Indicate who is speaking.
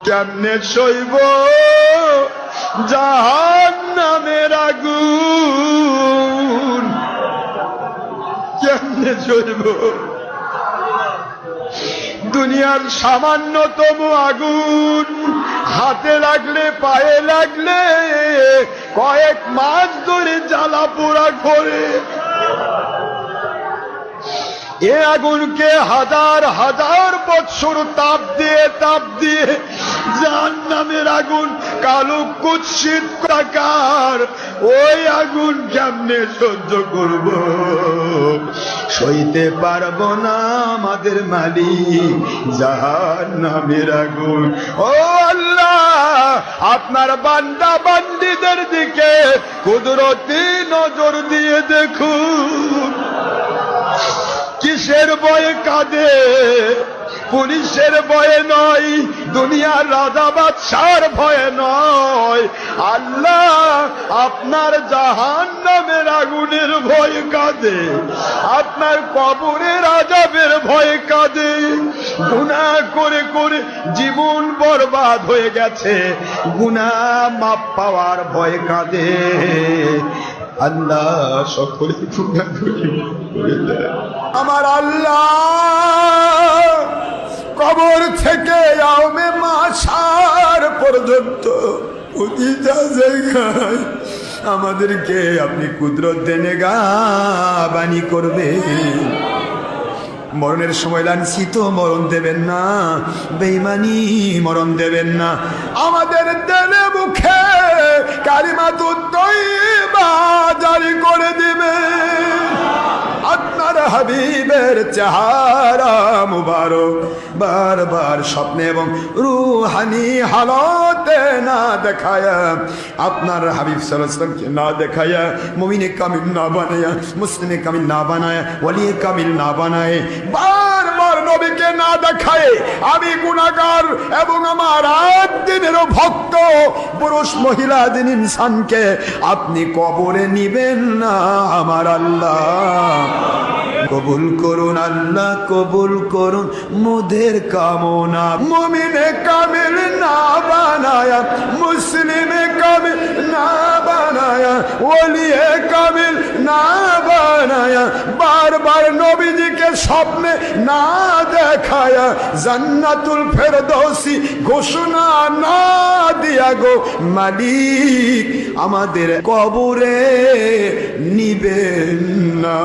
Speaker 1: কেমনে সইব জাহান্নামের আগুন, কেমনে সইব দুনিয়ার সামান্যতম আগুন হাতে লাগলে পায়ে লাগলে কয়েক মাস ধরে জ্বালা পোড়া করে। এ আগুনকে হাজার হাজার বছর তাপ দিয়ে জাহান্নামের আগুন কালো কুৎসিত আকার, ওই আগুন কেমনে সহ্য করব? সইতে পারবো না আমাদের মালিক জাহান্নামের আগুন। ও আল্লাহ, আপনার বান্দা বান্দীদের দিকে কুদরতি নজর দিয়ে দেখুন। কিসের ভয়ে কাঁদে? পুলিশের ভয়ে নয়, দুনিয়ার রাজা বাদশার ভয়ে নয়, আল্লাহ আপনার জাহান্নামের আগুনের ভয় কাঁদে, আপনার কবরের আযাবের ভয়ে কাঁদে। গুনাহ করে করে জীবন বরবাদ হয়ে গেছে, গুনাহ মাপ পাওয়ার ভয় কাঁদে। আল্লাহ সকলে গুনাহ করে দেয়। আমার আল্লাহ কবর থেকে ইয়াউমে মাশার পর্যন্ত প্রতিটা জায়গায় আমাদেরকে আপনি কুদরত দেনে গাবানি করবেন। মরণের সময় লাঞ্ছিত মরণ দেবেন না, বেঈমানি মরণ দেবেন না। আমাদের দিলে মুখে কালিমাতুত তাইয়্যিবা জারি করে দিবেন। আপনার হাবিবের চেহারা মুবারক বারবার স্বপ্নে এবং রূহানি হালতে না দেখায়া, আপনার হাবিব সাল্লাল্লাহু আলাইহি ওয়াসাল্লামকে না দেখায়া, মুমিনে কামিল না বানায়া, মুসলিমে কামিল না বানায়া, ওলি কামিল না বানায়, বারবার নবীকে না দেখায় আমি গুনাহগার এবং আমার আদিনেরও ভক্ত পুরুষ মহিলা দিন ইনসানকে আপনি কবরে নিবেন না। আমার আল্লাহ কবুল করুন, আল্লাহ কবুল করুন মোদের কামনা। মুমিনে কামিল না বানায়া, মুসলিমে কামিল না বানায়া, ওলিয়ে কামিল না বানায়া, বারবার নবীজিকে স্বপ্নে না দেখায়া, জান্নাতুল ফেরদৌসি ঘোষণা না দিয়া গো মালিক আমাদের কবরে নিবেন না।